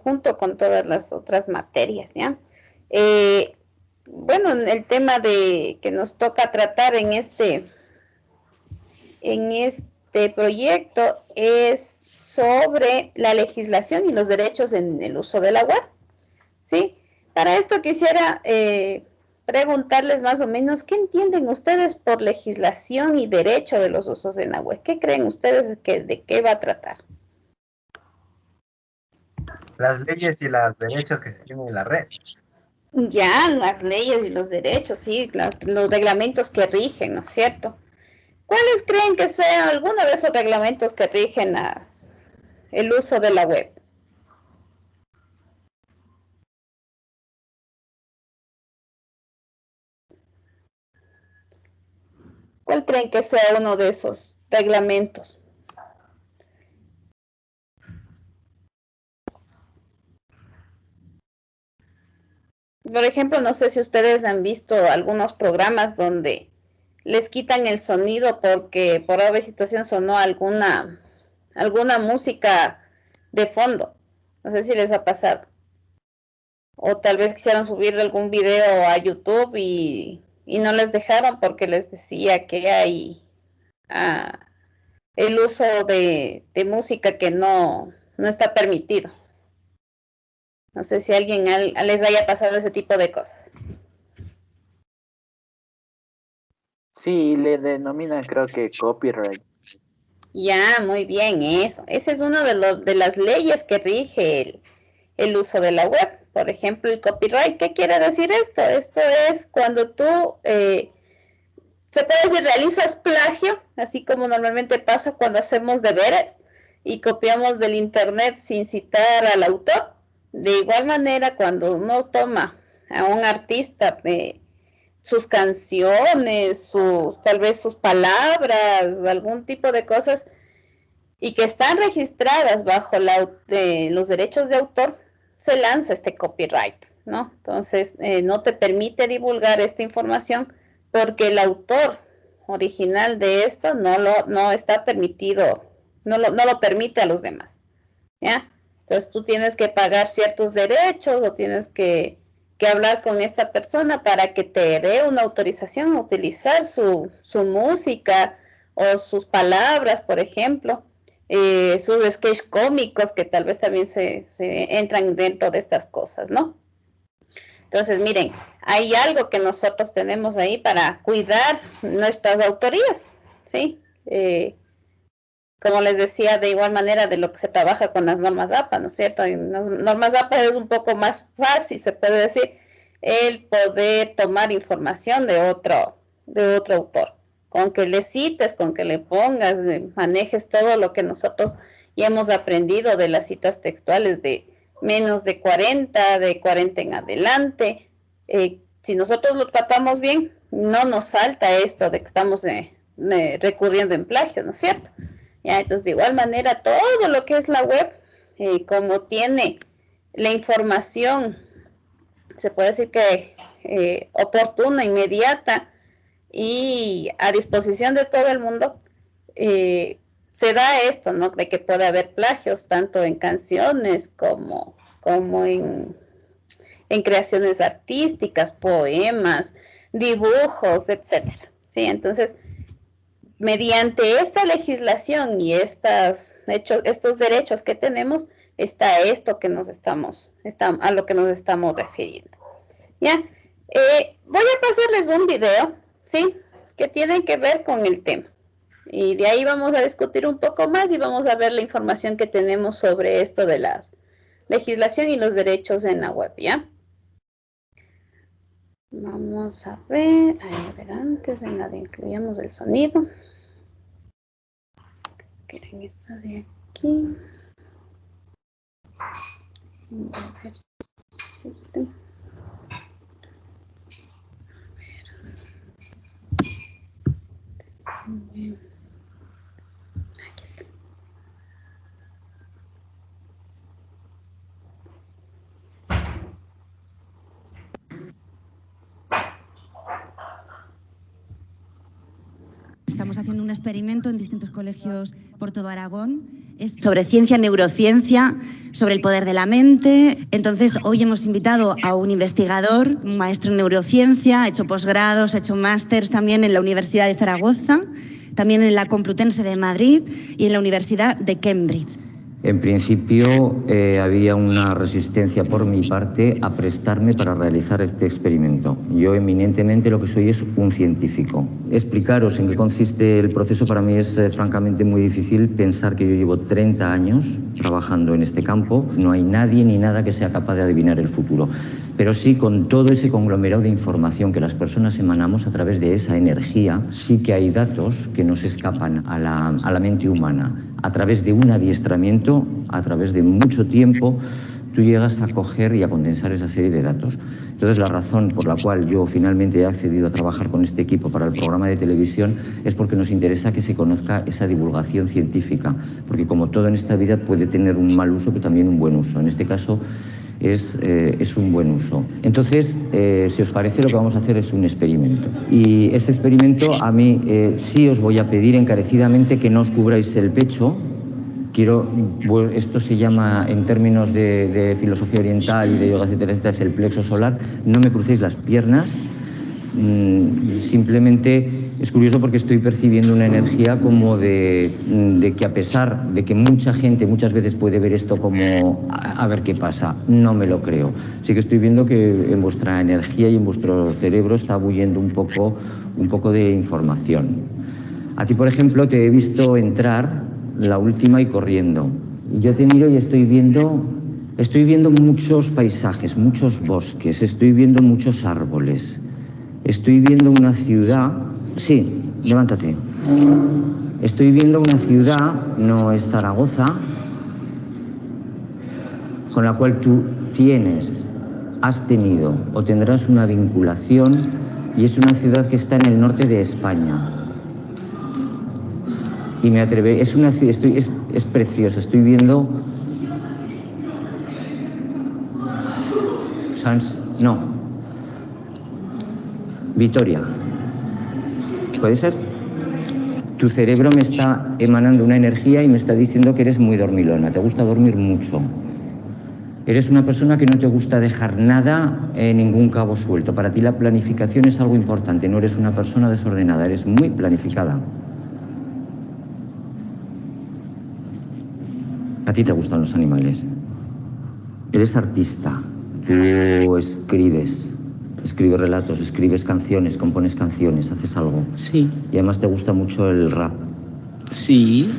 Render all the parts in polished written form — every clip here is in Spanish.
junto con todas las otras materias, ¿ya? Bueno, el tema que nos toca tratar en este proyecto es sobre la legislación y los derechos en el uso de la web, ¿sí? Para esto quisiera preguntarles más o menos, ¿qué entienden ustedes por legislación y derecho de los usos en la web? ¿Qué creen ustedes de qué va a tratar? Las leyes y los derechos que se tienen en la red. Ya, las leyes y los derechos, sí, los reglamentos que rigen, ¿no es cierto? ¿Cuáles creen que sea alguno de esos reglamentos que rigen el uso de la web? ¿Cuál creen que sea uno de esos reglamentos? Por ejemplo, no sé si ustedes han visto algunos programas donde les quitan el sonido porque por obvia situación sonó alguna música de fondo. No sé si les ha pasado. O tal vez quisieron subir algún video a YouTube y no les dejaron porque les decía que hay ah, el uso de música que no está permitido. No sé si a alguien les haya pasado ese tipo de cosas. Sí, le denominan creo que copyright. Ya, muy bien, eso. Ese es uno de las leyes que rige el uso de la web. Por ejemplo, el copyright. ¿Qué quiere decir esto? Esto es cuando tú, se puede decir, realizas plagio, así como normalmente pasa cuando hacemos deberes y copiamos del internet sin citar al autor. De igual manera, cuando uno toma a un artista, sus canciones, tal vez sus palabras, algún tipo de cosas, y que están registradas bajo los derechos de autor, se lanza este copyright, ¿no? Entonces, no te permite divulgar esta información porque el autor original de esto no está permitido, no lo permite a los demás, ¿ya? Entonces, tú tienes que pagar ciertos derechos o tienes que hablar con esta persona para que te dé una autorización a utilizar su música o sus palabras, por ejemplo, sus sketches cómicos que tal vez también se entran dentro de estas cosas, ¿no? Entonces, miren, hay algo que nosotros tenemos ahí para cuidar nuestras autorías, ¿sí? Como les decía, de igual manera de lo que se trabaja con las normas APA, ¿no es cierto? En las normas APA es un poco más fácil, se puede decir, el poder tomar información de otro autor. Con que le cites, con que le pongas, manejes todo lo que nosotros ya hemos aprendido de las citas textuales de menos de 40, de 40 en adelante. Si nosotros lo tratamos bien, no nos salta esto de que estamos recurriendo en plagio, ¿no es cierto? Ya, entonces, de igual manera, todo lo que es la web, como tiene la información, se puede decir que oportuna, inmediata y a disposición de todo el mundo, se da esto, ¿no? De que puede haber plagios, tanto en canciones como en creaciones artísticas, poemas, dibujos, etcétera. Sí, entonces, mediante esta legislación y estos derechos que tenemos, está esto que a lo que nos estamos refiriendo. ¿Ya? Voy a pasarles un video, ¿sí? Que tiene que ver con el tema. Y de ahí vamos a discutir un poco más y vamos a ver la información que tenemos sobre esto de la legislación y los derechos en la web, ¿ya? Vamos a ver antes en la de incluyamos el sonido. ¿Quieren esta de aquí? Este. Bien. Estamos haciendo un experimento en distintos colegios por todo Aragón. Es sobre ciencia, neurociencia, sobre el poder de la mente. Entonces, hoy hemos invitado a un investigador, un maestro en neurociencia, ha hecho posgrados, ha hecho másters también en la Universidad de Zaragoza, también en la Complutense de Madrid y en la Universidad de Cambridge. En principio había una resistencia por mi parte a prestarme para realizar este experimento. Yo eminentemente lo que soy es un científico. Explicaros en qué consiste el proceso para mí es francamente muy difícil pensar que yo llevo 30 años trabajando en este campo. No hay nadie ni nada que sea capaz de adivinar el futuro. Pero sí, con todo ese conglomerado de información que las personas emanamos a través de esa energía, sí que hay datos que nos escapan a la mente humana. A través de un adiestramiento, a través de mucho tiempo, tú llegas a coger y a condensar esa serie de datos. Entonces, la razón por la cual yo finalmente he accedido a trabajar con este equipo para el programa de televisión es porque nos interesa que se conozca esa divulgación científica, porque como todo en esta vida puede tener un mal uso, pero también un buen uso. En este caso, es un buen uso. Entonces, si os parece, lo que vamos a hacer es un experimento. Y ese experimento a mí sí os voy a pedir encarecidamente que no os cubráis el pecho. Esto se llama, en términos de filosofía oriental y de yoga, etcétera, es el plexo solar. No me crucéis las piernas. Simplemente es curioso porque estoy percibiendo una energía como de que, a pesar de que mucha gente muchas veces puede ver esto como a ver qué pasa, no me lo creo. Sí que estoy viendo que en vuestra energía y en vuestro cerebro está bulliendo un poco de información. A ti, por ejemplo, te he visto entrar la última y corriendo. Y yo te miro y estoy viendo muchos paisajes, muchos bosques, estoy viendo muchos árboles. Estoy viendo una ciudad... Sí, levántate. Estoy viendo una ciudad, no es Zaragoza, con la cual tú has tenido o tendrás una vinculación, y es una ciudad que está en el norte de España. Y me atreveré... Es preciosa, estoy viendo... No. Vitoria. ¿Puede ser? Tu cerebro me está emanando una energía y me está diciendo que eres muy dormilona, te gusta dormir mucho. Eres una persona que no te gusta dejar nada en ningún cabo suelto. Para ti la planificación es algo importante, no eres una persona desordenada, eres muy planificada. A ti te gustan los animales. Eres artista, tú escribes relatos, escribes canciones, compones canciones, haces algo. Sí. Y además te gusta mucho el rap. Sí.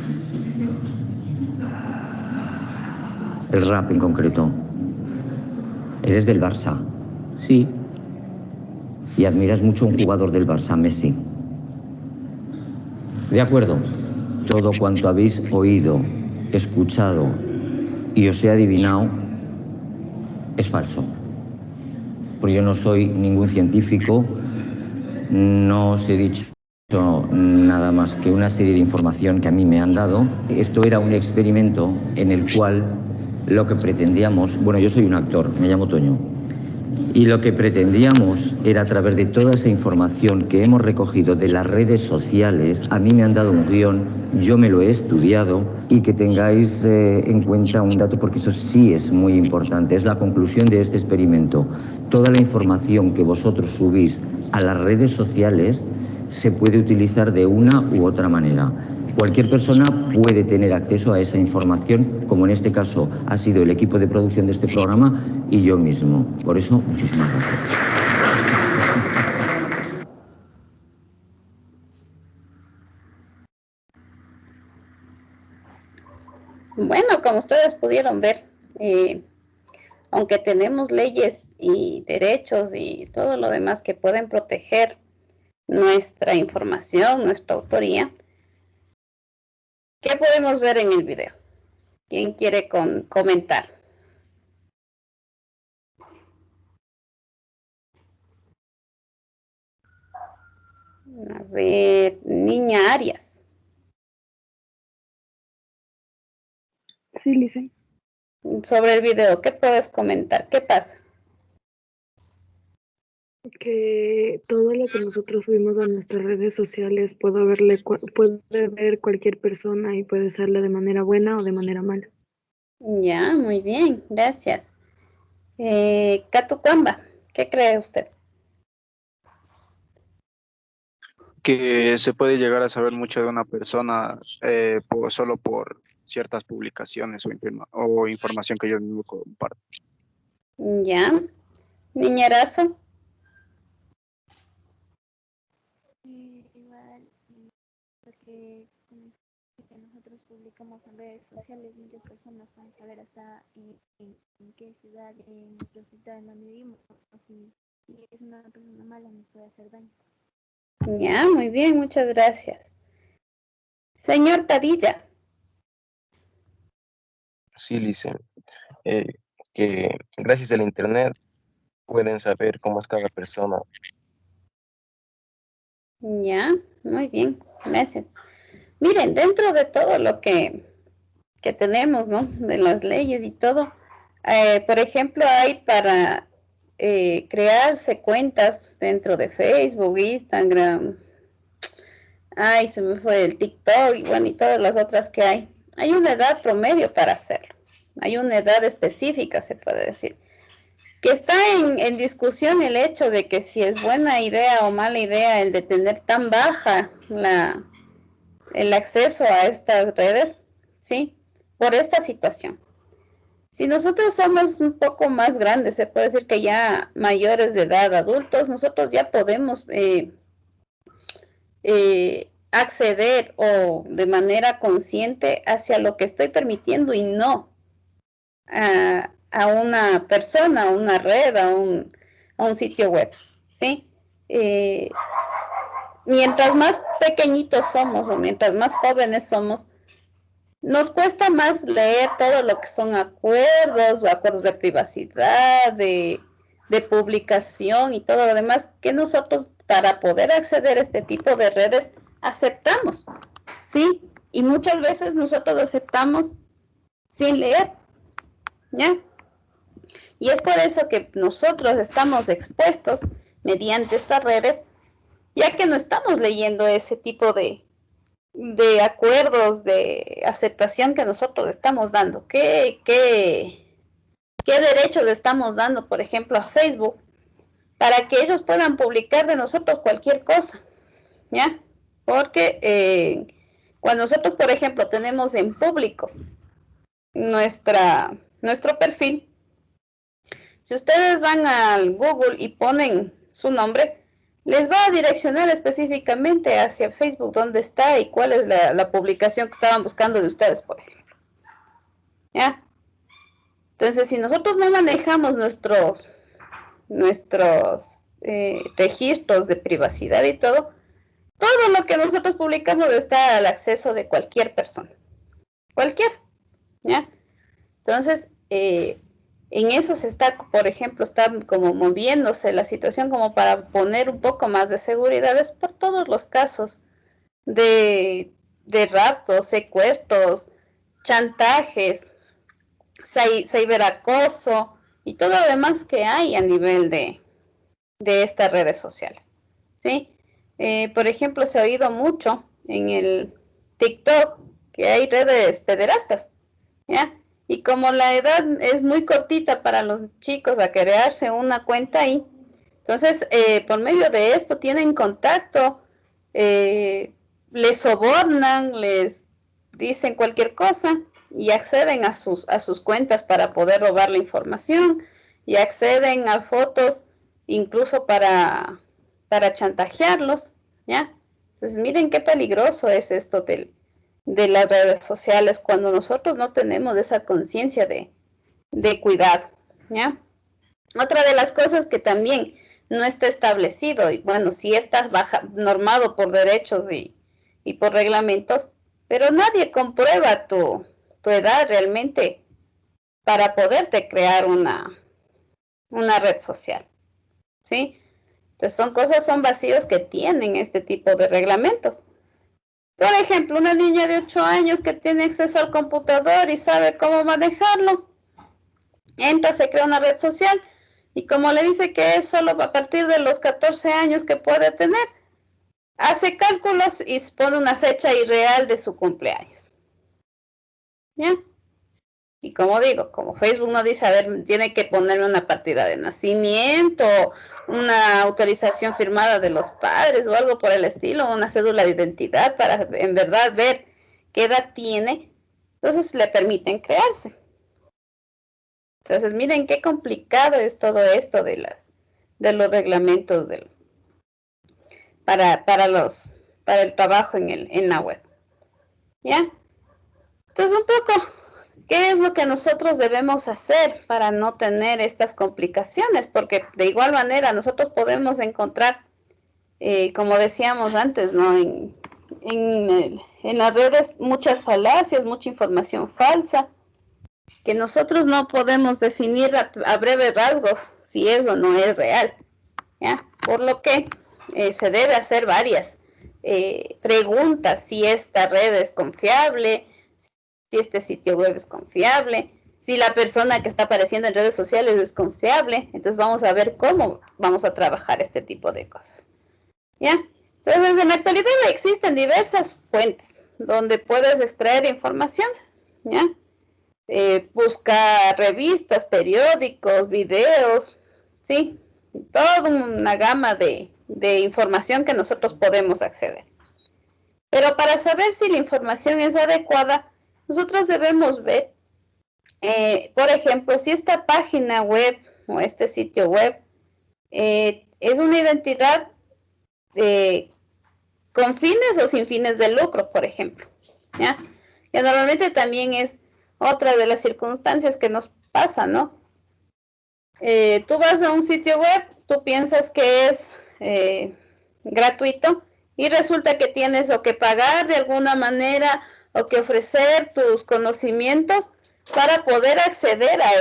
El rap en concreto. Eres del Barça. Sí. Y admiras mucho a un jugador del Barça, Messi. De acuerdo. Todo cuanto habéis oído, escuchado y os he adivinado es falso. Porque yo no soy ningún científico, no os he dicho nada más que una serie de información que a mí me han dado. Esto era un experimento en el cual lo que pretendíamos... Bueno, yo soy un actor, me llamo Toño. Y lo que pretendíamos era, a través de toda esa información que hemos recogido de las redes sociales, a mí me han dado un guión, yo me lo he estudiado, y que tengáis en cuenta un dato, porque eso sí es muy importante, es la conclusión de este experimento. Toda la información que vosotros subís a las redes sociales se puede utilizar de una u otra manera. Cualquier persona puede tener acceso a esa información, como en este caso ha sido el equipo de producción de este programa y yo mismo. Por eso, muchísimas gracias. Bueno, como ustedes pudieron ver, aunque tenemos leyes y derechos y todo lo demás que pueden proteger nuestra información, nuestra autoría, ¿qué podemos ver en el video? ¿Quién quiere comentar? A ver, niña Arias. Sí, Lisa. Sobre el video, ¿qué puedes comentar? ¿Qué pasa? Que todo lo que nosotros subimos a nuestras redes sociales puede ver cualquier persona y puede serla de manera buena o de manera mala. Ya, muy bien, gracias. Catucamba, ¿qué cree usted? Que se puede llegar a saber mucho de una persona solo por ciertas publicaciones o información que yo mismo comparto. Ya, niñerazo. Igual, porque nosotros publicamos en redes sociales, muchas personas pueden saber hasta en qué ciudad, en nuestra ciudad en donde vivimos, si es una persona mala nos puede hacer daño. Ya, muy bien, muchas gracias. Señor Padilla. Sí, Lice, que gracias al internet pueden saber cómo es cada persona. Ya, muy bien, gracias. Miren, dentro de todo lo que tenemos, ¿no? De las leyes y todo, por ejemplo, hay para crearse cuentas dentro de Facebook, Instagram, ay, se me fue el TikTok y bueno, y todas las otras que hay. Hay una edad promedio para hacerlo. Hay una edad específica, se puede decir. Que está en discusión el hecho de que si es buena idea o mala idea el de tener tan baja el acceso a estas redes, ¿sí? Por esta situación. Si nosotros somos un poco más grandes, se puede decir que ya mayores de edad, adultos, nosotros ya podemos acceder o de manera consciente hacia lo que estoy permitiendo y no a una persona, a una red, a un sitio web, ¿sí? Mientras más pequeñitos somos o mientras más jóvenes somos, nos cuesta más leer todo lo que son acuerdos de privacidad, de publicación y todo lo demás que nosotros para poder acceder a este tipo de redes aceptamos, ¿sí? Y muchas veces nosotros aceptamos sin leer, ¿ya? Y es por eso que nosotros estamos expuestos mediante estas redes, ya que no estamos leyendo ese tipo de acuerdos, de aceptación que nosotros estamos dando. ¿Qué derechos le estamos dando, por ejemplo, a Facebook para que ellos puedan publicar de nosotros cualquier cosa? ¿Ya? Porque cuando nosotros, por ejemplo, tenemos en público nuestro perfil, si ustedes van al Google y ponen su nombre, les va a direccionar específicamente hacia Facebook dónde está y cuál es la publicación que estaban buscando de ustedes, por ejemplo. ¿Ya? Entonces, si nosotros no manejamos nuestros registros de privacidad y todo lo que nosotros publicamos está al acceso de cualquier persona. Cualquier. ¿Ya? Entonces, en eso se está, por ejemplo, está como moviéndose la situación como para poner un poco más de seguridad por todos los casos de raptos, secuestros, chantajes, ciberacoso y todo lo demás que hay a nivel de estas redes sociales, ¿sí? Por ejemplo, se ha oído mucho en el TikTok que hay redes pederastas, ¿ya? Y como la edad es muy cortita para los chicos a crearse una cuenta ahí, entonces por medio de esto tienen contacto, les sobornan, les dicen cualquier cosa y acceden a sus cuentas para poder robar la información y acceden a fotos incluso para chantajearlos, ¿ya? Entonces miren qué peligroso es esto de las redes sociales cuando nosotros no tenemos esa conciencia de cuidado, ¿ya? Otra de las cosas que también no está establecido, y bueno, sí está normado por derechos y por reglamentos, pero nadie comprueba tu edad realmente para poderte crear una red social, ¿sí? Entonces son vacíos que tienen este tipo de reglamentos. Por ejemplo, una niña de 8 años que tiene acceso al computador y sabe cómo manejarlo, entra, se crea una red social y como le dice que es solo a partir de los 14 años que puede tener, hace cálculos y pone una fecha irreal de su cumpleaños. ¿Ya? Y como digo, como Facebook no dice, a ver, tiene que ponerme una partida de nacimiento, una autorización firmada de los padres o algo por el estilo, una cédula de identidad para en verdad ver qué edad tiene, entonces le permiten crearse. Entonces, miren qué complicado es todo esto de los reglamentos para el trabajo en la web. ¿Ya? Entonces, un poco, ¿qué es lo que nosotros debemos hacer para no tener estas complicaciones? Porque de igual manera nosotros podemos encontrar, como decíamos antes, ¿no? En las redes muchas falacias, mucha información falsa, que nosotros no podemos definir a breves rasgos si es o no es real, ¿ya? Por lo que se debe hacer varias preguntas, si esta red es confiable, si este sitio web es confiable, si la persona que está apareciendo en redes sociales es confiable. Entonces vamos a ver cómo vamos a trabajar este tipo de cosas, ¿ya? Entonces en la actualidad existen diversas fuentes donde puedes extraer información, ¿ya? Busca revistas, periódicos, videos, ¿sí? Toda una gama de información que nosotros podemos acceder. Pero para saber si la información es adecuada, nosotros debemos ver, por ejemplo, si esta página web o este sitio web es una identidad con fines o sin fines de lucro, por ejemplo, ¿ya? Que normalmente también es otra de las circunstancias que nos pasa, ¿no? Tú vas a un sitio web, tú piensas que es gratuito y resulta que tienes o que pagar de alguna manera o que ofrecer tus conocimientos para poder acceder a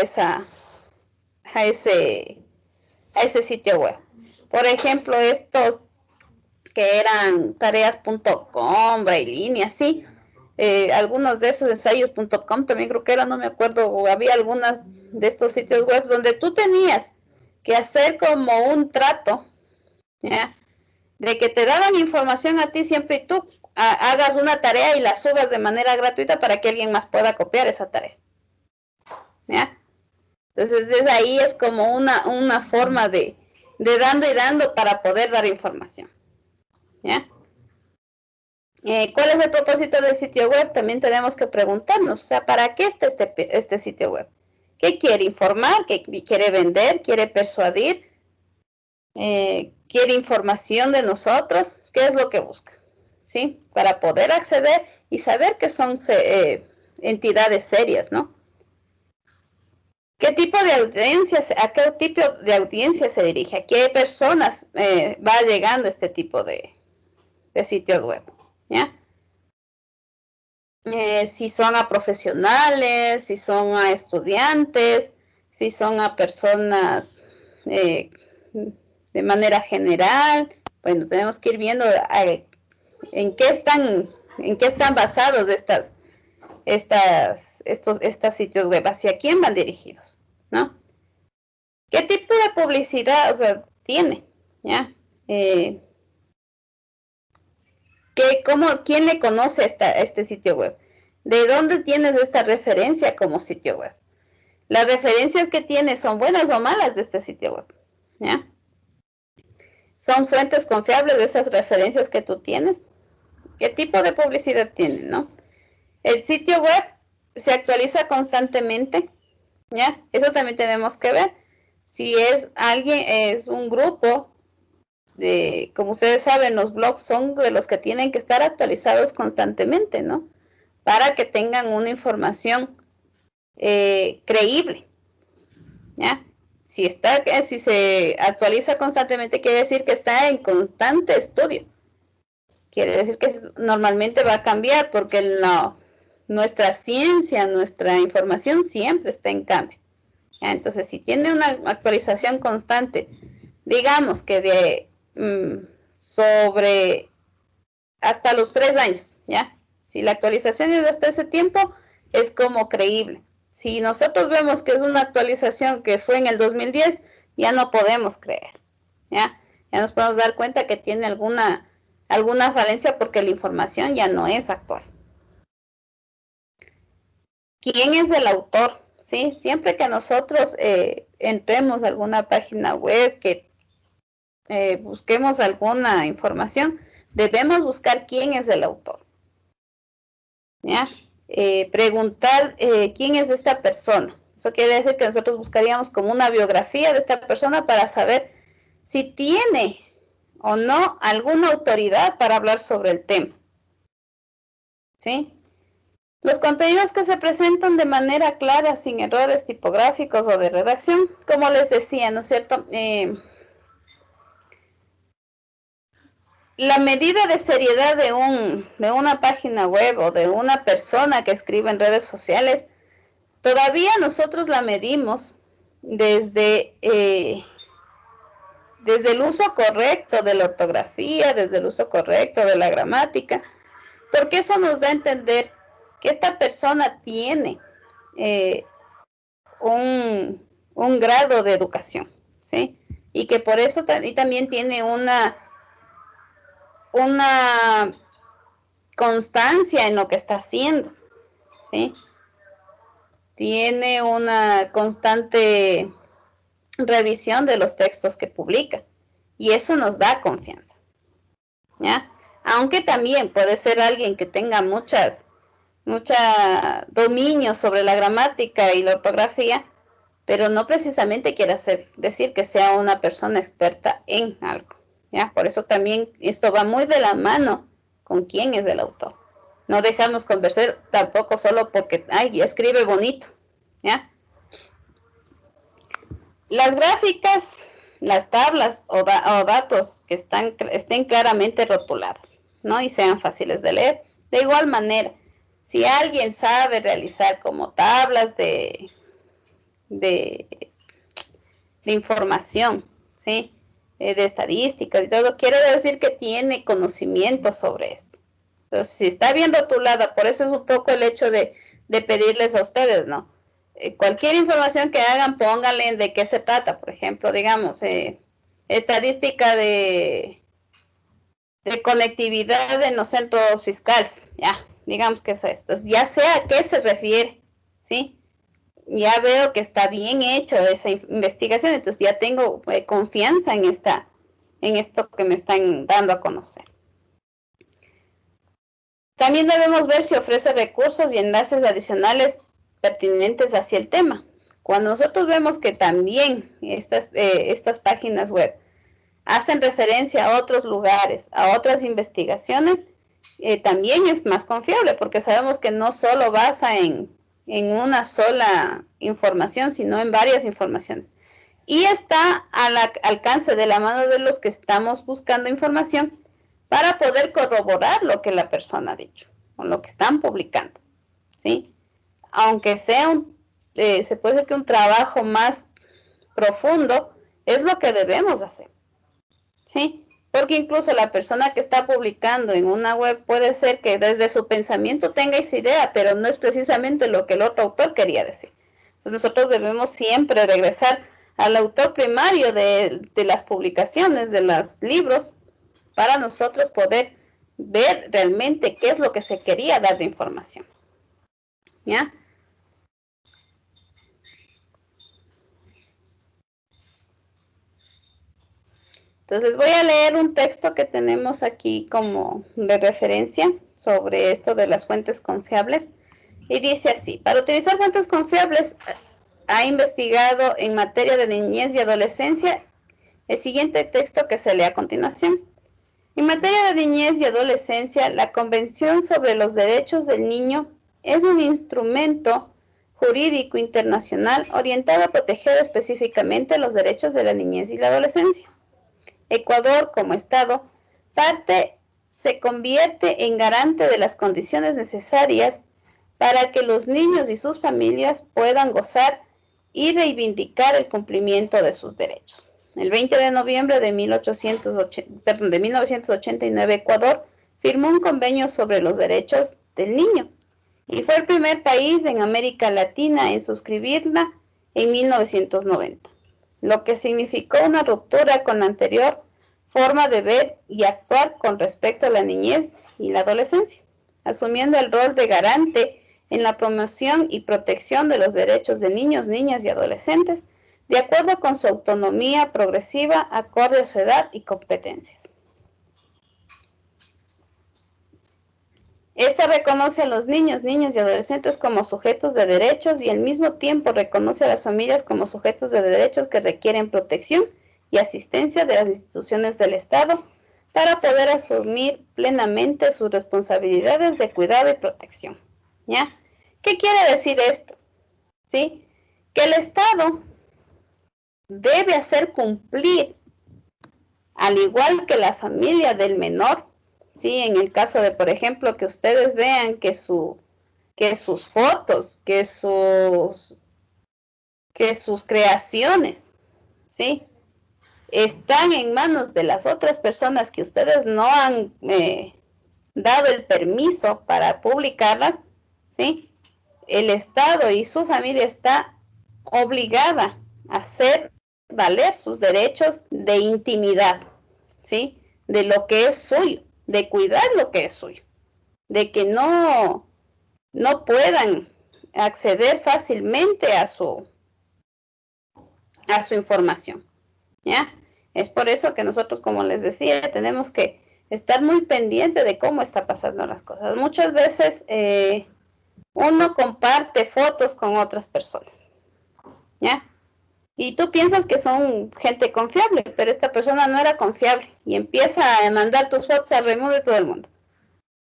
ese sitio web. Por ejemplo, estos que eran tareas.com, Braille, así. Algunos de esos ensayos.com también creo que era, no me acuerdo, o había algunas de estos sitios web donde tú tenías que hacer como un trato, ¿ya? De que te daban información a ti siempre y tú hagas una tarea y la subas de manera gratuita para que alguien más pueda copiar esa tarea, ¿ya? Entonces ahí es como una forma de dando y dando para poder dar información, ¿ya? ¿Cuál es el propósito del sitio web? También tenemos que preguntarnos, o sea, ¿para qué está este sitio web? ¿Qué quiere informar? ¿Qué quiere vender? ¿Quiere persuadir? ¿Quiere información de nosotros? ¿Qué es lo que busca? ¿Sí? Para poder acceder y saber que son entidades serias, ¿no? ¿Qué tipo de audiencias, a qué tipo de audiencia se dirige? ¿A qué personas va llegando este tipo de sitios web? ¿Ya? Si son a profesionales, si son a estudiantes, si son a personas de manera general. Bueno, tenemos que ir viendo en qué están basados estos sitios web, hacia quién van dirigidos, ¿no? ¿Qué tipo de publicidad, o sea, tiene? ¿Ya? ¿Quién le conoce a este sitio web? ¿De dónde tienes esta referencia como sitio web? ¿Las referencias que tienes son buenas o malas de este sitio web? ¿Ya? ¿Son fuentes confiables de esas referencias que tú tienes? ¿Qué tipo de publicidad tiene, no? El sitio web se actualiza constantemente, ¿ya? Eso también tenemos que ver. Si es un grupo, como ustedes saben, los blogs son de los que tienen que estar actualizados constantemente, ¿no? Para que tengan una información creíble, ¿ya? Si se actualiza constantemente, quiere decir que está en constante estudio. Quiere decir que normalmente va a cambiar porque nuestra ciencia, nuestra información siempre está en cambio, ¿ya? Entonces, si tiene una actualización constante, digamos que sobre hasta los 3 años, ¿ya? Si la actualización es hasta ese tiempo, es como creíble. Si nosotros vemos que es una actualización que fue en el 2010, ya no podemos creer, ¿ya? Ya nos podemos dar cuenta que tiene alguna falencia porque la información ya no es actual. quién es el autor, ¿sí? Siempre que nosotros entremos a alguna página web, que busquemos alguna información, debemos buscar quién es el autor, ¿ya? Preguntar quién es esta persona. Eso quiere decir que nosotros buscaríamos como una biografía de esta persona para saber si tiene o no alguna autoridad para hablar sobre el tema, ¿sí? Los contenidos que se presentan de manera clara, sin errores tipográficos o de redacción, como les decía, ¿no es cierto? La medida de seriedad de una página web o de una persona que escribe en redes sociales, todavía nosotros la medimos desde el uso correcto de la ortografía, desde el uso correcto de la gramática, porque eso nos da a entender que esta persona tiene un grado de educación, ¿sí? Y que por eso también tiene una constancia en lo que está haciendo, ¿sí? Tiene una constante revisión de los textos que publica, y eso nos da confianza, ¿ya? Aunque también puede ser alguien que tenga mucha dominio sobre la gramática y la ortografía, pero no precisamente quiere decir que sea una persona experta en algo, ¿ya? Por eso también esto va muy de la mano con quién es el autor. No dejamos conversar tampoco solo porque, ay, escribe bonito, ¿ya? Las gráficas, las tablas o datos que estén claramente rotuladas, ¿no? Y sean fáciles de leer. De igual manera, si alguien sabe realizar como tablas de información, ¿sí? De estadísticas y todo, quiere decir que tiene conocimiento sobre esto. Entonces, si está bien rotulada, por eso es un poco el hecho de pedirles a ustedes, ¿no? Cualquier información que hagan, pónganle de qué se trata. Por ejemplo, digamos, estadística de conectividad en los centros fiscales, ya, digamos que eso es. Entonces, ya sé a qué se refiere, ¿sí? Ya veo que está bien hecho esa investigación, entonces ya tengo confianza en esto que me están dando a conocer. También debemos ver si ofrece recursos y enlaces adicionales pertinentes hacia el tema. Cuando nosotros vemos que también estas páginas web hacen referencia a otros lugares, a otras investigaciones, también es más confiable, porque sabemos que no solo basa en una sola información, sino en varias informaciones. Y está al alcance de la mano de los que estamos buscando información para poder corroborar lo que la persona ha dicho, o lo que están publicando, ¿sí? Aunque sea se puede decir que un trabajo más profundo, es lo que debemos hacer, ¿sí? Porque incluso la persona que está publicando en una web puede ser que desde su pensamiento tenga esa idea, pero no es precisamente lo que el otro autor quería decir. Entonces nosotros debemos siempre regresar al autor primario de las publicaciones, de los libros, para nosotros poder ver realmente qué es lo que se quería dar de información, ¿ya? Entonces voy a leer un texto que tenemos aquí como de referencia sobre esto de las fuentes confiables. Y dice así: para utilizar fuentes confiables, ha investigado en materia de niñez y adolescencia el siguiente texto que se lee a continuación. En materia de niñez y adolescencia, la Convención sobre los Derechos del Niño es un instrumento jurídico internacional orientado a proteger específicamente los derechos de la niñez y la adolescencia. Ecuador, como Estado parte, se convierte en garante de las condiciones necesarias para que los niños y sus familias puedan gozar y reivindicar el cumplimiento de sus derechos. El 20 de noviembre de 1989, Ecuador firmó un convenio sobre los derechos del niño y fue el primer país en América Latina en suscribirla en 1990. Lo que significó una ruptura con la anterior forma de ver y actuar con respecto a la niñez y la adolescencia, asumiendo el rol de garante en la promoción y protección de los derechos de niños, niñas y adolescentes, de acuerdo con su autonomía progresiva, acorde a su edad y competencias. Esta reconoce a los niños, niñas y adolescentes como sujetos de derechos y al mismo tiempo reconoce a las familias como sujetos de derechos que requieren protección y asistencia de las instituciones del Estado para poder asumir plenamente sus responsabilidades de cuidado y protección. ¿Ya? ¿Qué quiere decir esto? ¿Sí? Que el Estado debe hacer cumplir, al igual que la familia del menor, ¿sí? En el caso de, por ejemplo, que ustedes vean que sus fotos, que sus creaciones, ¿sí? Están en manos de las otras personas que ustedes no han dado el permiso para publicarlas, ¿sí? El Estado y su familia está obligada a hacer valer sus derechos de intimidad, ¿sí? De lo que es suyo, de cuidar lo que es suyo, de que no puedan acceder fácilmente a su información, ¿ya? Es por eso que nosotros, como les decía, tenemos que estar muy pendiente de cómo está pasando las cosas. Muchas veces uno comparte fotos con otras personas, ¿ya? Y tú piensas que son gente confiable, pero esta persona no era confiable y empieza a mandar tus fotos al remundo de todo el mundo,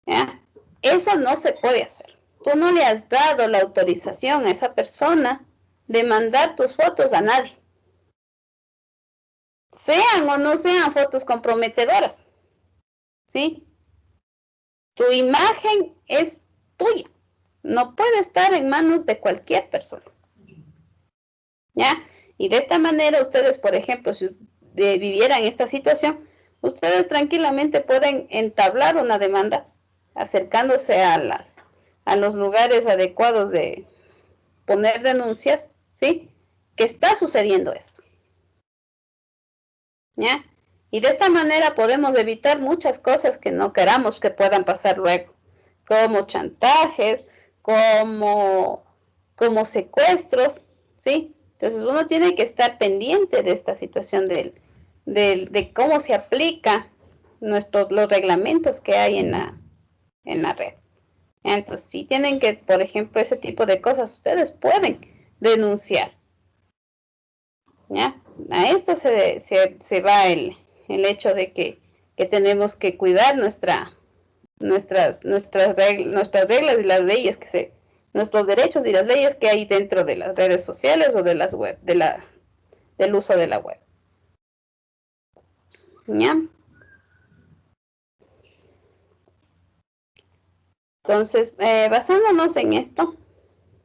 ¿ya? Eso no se puede hacer. Tú no le has dado la autorización a esa persona de mandar tus fotos a nadie. Sean o no sean fotos comprometedoras, ¿sí? Tu imagen es tuya. No puede estar en manos de cualquier persona, ¿ya? Y de esta manera ustedes, por ejemplo, si vivieran esta situación, ustedes tranquilamente pueden entablar una demanda acercándose a los lugares adecuados de poner denuncias, ¿sí? Que está sucediendo esto, ¿ya? Y de esta manera podemos evitar muchas cosas que no queramos que puedan pasar luego, como chantajes, como secuestros, ¿sí? Entonces uno tiene que estar pendiente de esta situación de cómo se aplica los reglamentos que hay en la red. Entonces, si tienen que, por ejemplo, ese tipo de cosas, ustedes pueden denunciar, ¿ya? A esto se va el hecho de que tenemos que cuidar nuestras reglas y las leyes nuestros derechos y las leyes que hay dentro de las redes sociales o de las web, del uso de la web. ¿Ya? Entonces, basándonos en esto,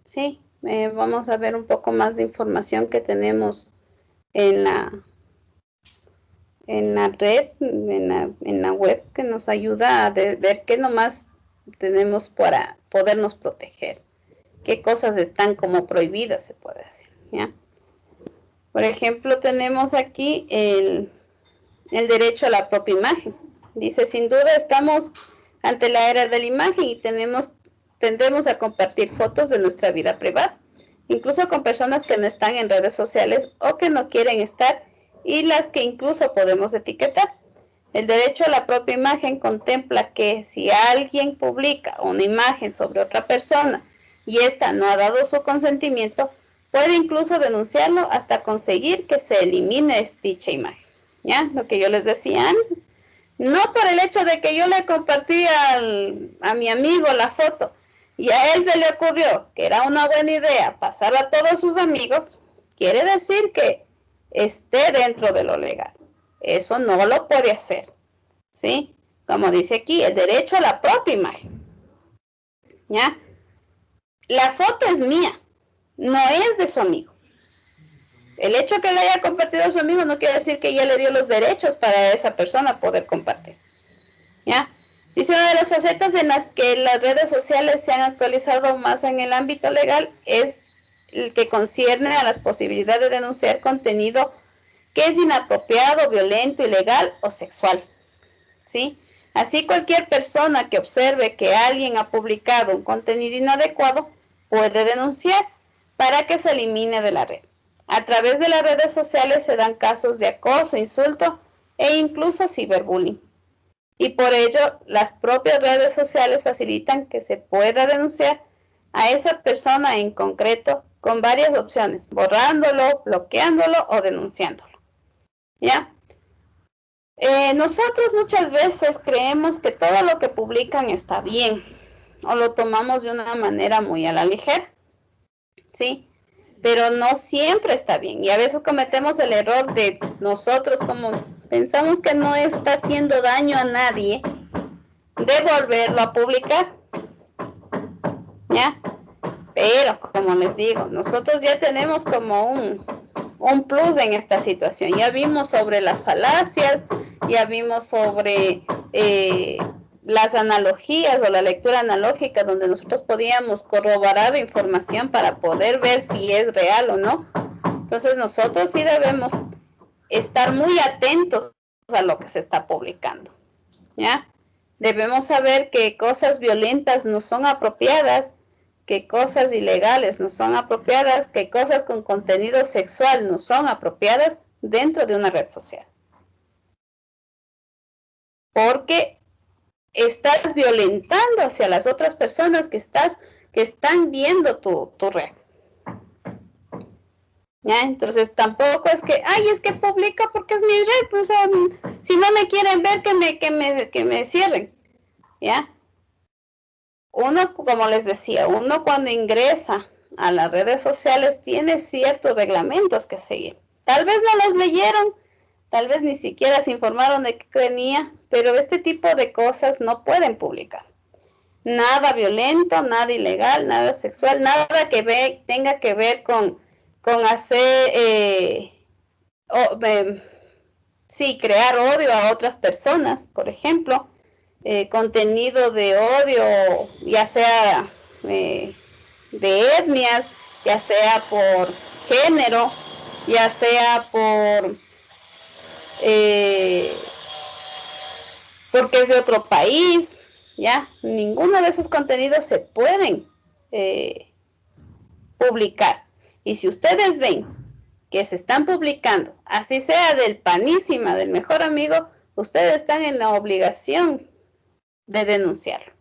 sí, vamos a ver un poco más de información que tenemos en la red, en la web, que nos ayuda a ver qué nomás tenemos para podernos proteger. Qué cosas están como prohibidas, se puede decir, ¿ya? Por ejemplo, tenemos aquí el derecho a la propia imagen. Dice, sin duda estamos ante la era de la imagen y tendremos a compartir fotos de nuestra vida privada, incluso con personas que no están en redes sociales o que no quieren estar y las que incluso podemos etiquetar. El derecho a la propia imagen contempla que si alguien publica una imagen sobre otra persona y ésta no ha dado su consentimiento, puede incluso denunciarlo hasta conseguir que se elimine dicha imagen. ¿Ya? Lo que yo les decía antes. No por el hecho de que yo le compartí a mi amigo la foto y a él se le ocurrió que era una buena idea pasar a todos sus amigos, quiere decir que esté dentro de lo legal. Eso no lo puede hacer, ¿sí? Como dice aquí, el derecho a la propia imagen, ¿ya? La foto es mía, no es de su amigo. El hecho que le haya compartido a su amigo no quiere decir que ella le dio los derechos para esa persona poder compartir, ¿ya? Dice, una de las facetas en las que las redes sociales se han actualizado más en el ámbito legal es el que concierne a las posibilidades de denunciar contenido que es inapropiado, violento, ilegal o sexual, ¿sí? Así cualquier persona que observe que alguien ha publicado un contenido inadecuado puede denunciar para que se elimine de la red. A través de las redes sociales se dan casos de acoso, insulto e incluso ciberbullying. Y por ello, las propias redes sociales facilitan que se pueda denunciar a esa persona en concreto con varias opciones, borrándolo, bloqueándolo o denunciándolo. ¿Ya? Nosotros muchas veces creemos que todo lo que publican está bien o lo tomamos de una manera muy a la ligera, ¿sí? Pero no siempre está bien y a veces cometemos el error de nosotros, como pensamos que no está haciendo daño a nadie, de volverlo a publicar, ¿ya? Pero, como les digo, nosotros ya tenemos como un plus en esta situación. Ya vimos sobre las falacias, ya vimos sobre las analogías o la lectura analógica, donde nosotros podíamos corroborar información para poder ver si es real o no. Entonces nosotros sí debemos estar muy atentos a lo que se está publicando, ¿ya? Debemos saber que cosas violentas no son apropiadas, que cosas ilegales no son apropiadas, que cosas con contenido sexual no son apropiadas dentro de una red social. Porque estás violentando hacia las otras personas que están viendo tu red. ¿Ya? Entonces tampoco es que, ay, es que publica porque es mi red, pues si no me quieren ver que me cierren, ¿ya? Uno, como les decía, uno cuando ingresa a las redes sociales tiene ciertos reglamentos que seguir. Tal vez no los leyeron, tal vez ni siquiera se informaron de qué venía, pero este tipo de cosas no pueden publicar. Nada violento, nada ilegal, nada sexual, nada que tenga que ver con hacer, crear odio a otras personas, por ejemplo. Contenido de odio, ya sea de etnias, ya sea por género, ya sea porque es de otro país, ¿ya? Ninguno de esos contenidos se pueden publicar. Y si ustedes ven que se están publicando, así sea del panísima, del mejor amigo, ustedes están en la obligación de denunciarlo.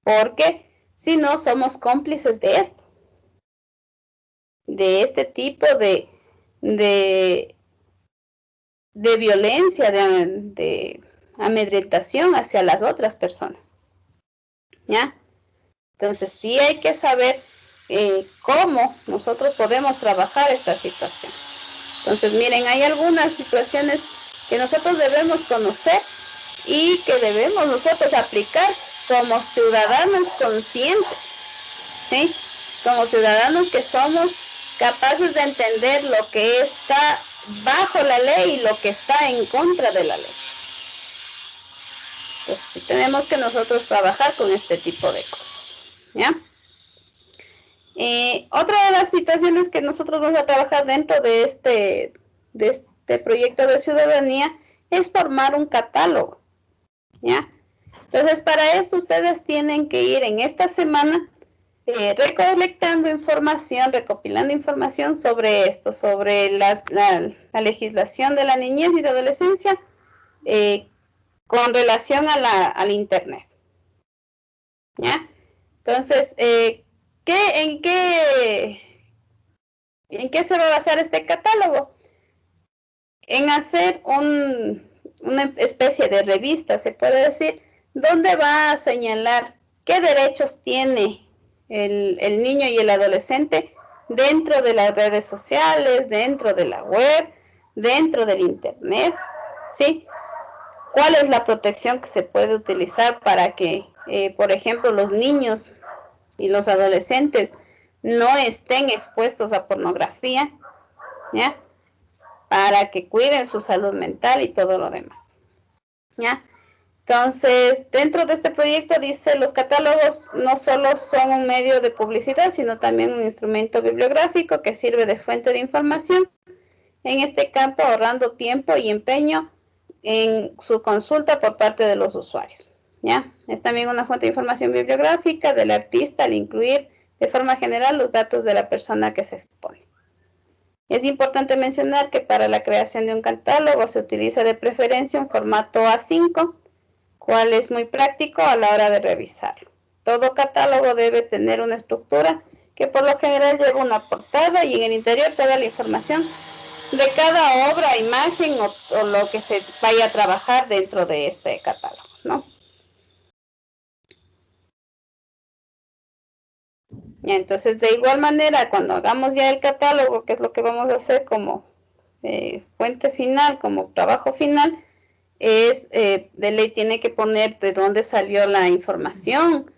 Porque si no, somos cómplices de esto. De este tipo de violencia, de amedrentación hacia las otras personas. ¿Ya? Entonces sí hay que saber cómo nosotros podemos trabajar esta situación. Entonces miren, hay algunas situaciones que nosotros debemos conocer y que debemos nosotros aplicar como ciudadanos conscientes, ¿sí? Como ciudadanos que somos capaces de entender lo que está bajo la ley y lo que está en contra de la ley. Entonces sí tenemos que nosotros trabajar con este tipo de cosas, ¿ya? Otra de las situaciones que nosotros vamos a trabajar dentro de este proyecto de ciudadanía es formar un catálogo, ¿ya? Entonces, para esto ustedes tienen que ir en esta semana recolectando información, recopilando información sobre esto, sobre la legislación de la niñez y de adolescencia con relación al Internet, ¿ya? Entonces, ¿en qué se va a basar este catálogo? En hacer una especie de revista, se puede decir, donde va a señalar qué derechos tiene el niño y el adolescente dentro de las redes sociales, dentro de la web, dentro del Internet, ¿sí? ¿Cuál es la protección que se puede utilizar para que, por ejemplo, los niños y los adolescentes no estén expuestos a pornografía, ¿ya? Para que cuiden su salud mental y todo lo demás, ¿ya? Entonces, dentro de este proyecto dice, los catálogos no solo son un medio de publicidad, sino también un instrumento bibliográfico que sirve de fuente de información en este campo, ahorrando tiempo y empeño en su consulta por parte de los usuarios. ¿Ya? Es también una fuente de información bibliográfica del artista al incluir de forma general los datos de la persona que se expone. Es importante mencionar que para la creación de un catálogo se utiliza de preferencia un formato A5, cual es muy práctico a la hora de revisarlo. Todo catálogo debe tener una estructura que por lo general lleva una portada y en el interior toda la información de cada obra, imagen o lo que se vaya a trabajar dentro de este catálogo, ¿no? Ya, entonces, de igual manera, cuando hagamos ya el catálogo, que es lo que vamos a hacer como fuente final, como trabajo final, es de ley tiene que poner de dónde salió la información,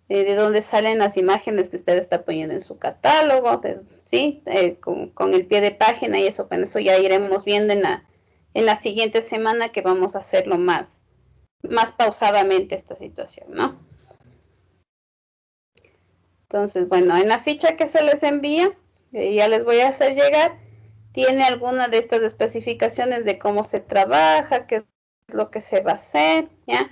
de dónde salen las imágenes que usted está poniendo en su catálogo, ¿sí? Con el pie de página y eso, bueno, eso ya iremos viendo en la siguiente semana que vamos a hacerlo más pausadamente esta situación, ¿no? Entonces, bueno, en la ficha que se les envía, ya les voy a hacer llegar, tiene alguna de estas especificaciones de cómo se trabaja, qué es lo que se va a hacer, ¿ya?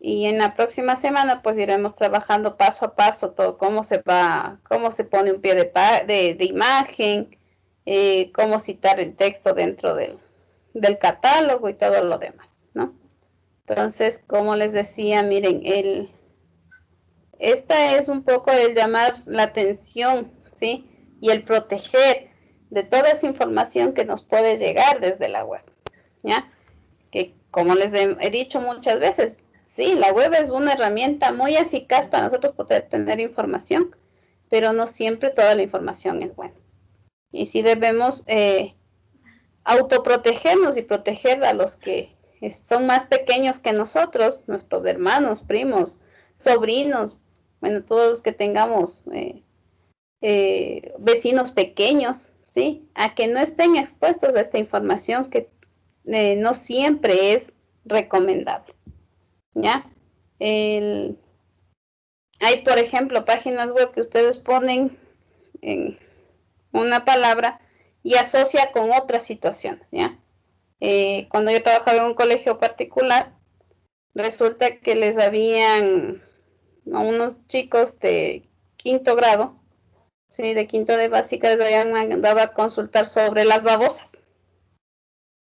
Y en la próxima semana, pues iremos trabajando paso a paso todo, cómo se pone un pie de imagen, cómo citar el texto dentro del catálogo y todo lo demás, ¿no? Entonces, como les decía, miren, esta es un poco el llamar la atención, ¿sí? Y el proteger de toda esa información que nos puede llegar desde la web, ¿ya? Que como les he dicho muchas veces, sí, la web es una herramienta muy eficaz para nosotros poder tener información, pero no siempre toda la información es buena. Y sí debemos autoprotegernos y proteger a los que son más pequeños que nosotros, nuestros hermanos, primos, sobrinos, bueno, todos los que tengamos vecinos pequeños, ¿sí? A que no estén expuestos a esta información que no siempre es recomendable, ¿ya? Hay, por ejemplo, páginas web que ustedes ponen en una palabra y asocia con otras situaciones, ¿ya? Cuando yo trabajaba en un colegio particular, resulta que les habían a unos chicos de quinto grado, sí, de quinto de básica, les habían mandado a consultar sobre las babosas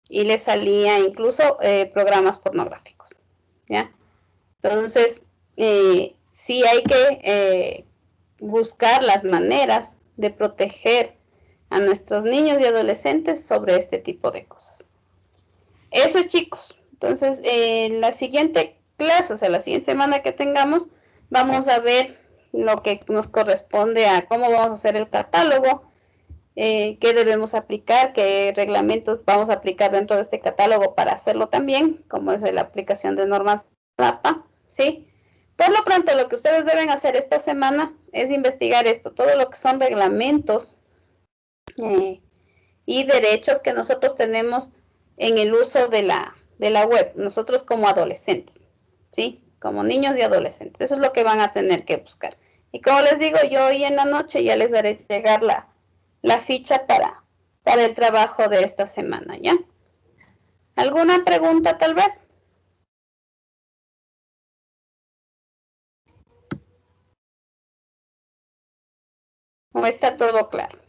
y les salía incluso programas pornográficos, ¿ya? Entonces, sí hay que buscar las maneras de proteger a nuestros niños y adolescentes sobre este tipo de cosas. Eso, chicos. Entonces, en la siguiente clase, o sea, la siguiente semana que tengamos, vamos a ver lo que nos corresponde a cómo vamos a hacer el catálogo, qué debemos aplicar, qué reglamentos vamos a aplicar dentro de este catálogo para hacerlo también, como es la aplicación de normas APA, ¿sí? Por lo pronto, lo que ustedes deben hacer esta semana es investigar esto, todo lo que son reglamentos y derechos que nosotros tenemos en el uso de la web, nosotros como adolescentes, ¿sí? Como niños y adolescentes. Eso es lo que van a tener que buscar. Y como les digo, yo hoy en la noche ya les haré llegar la ficha para el trabajo de esta semana, ¿ya? ¿Alguna pregunta tal vez? ¿O está todo claro?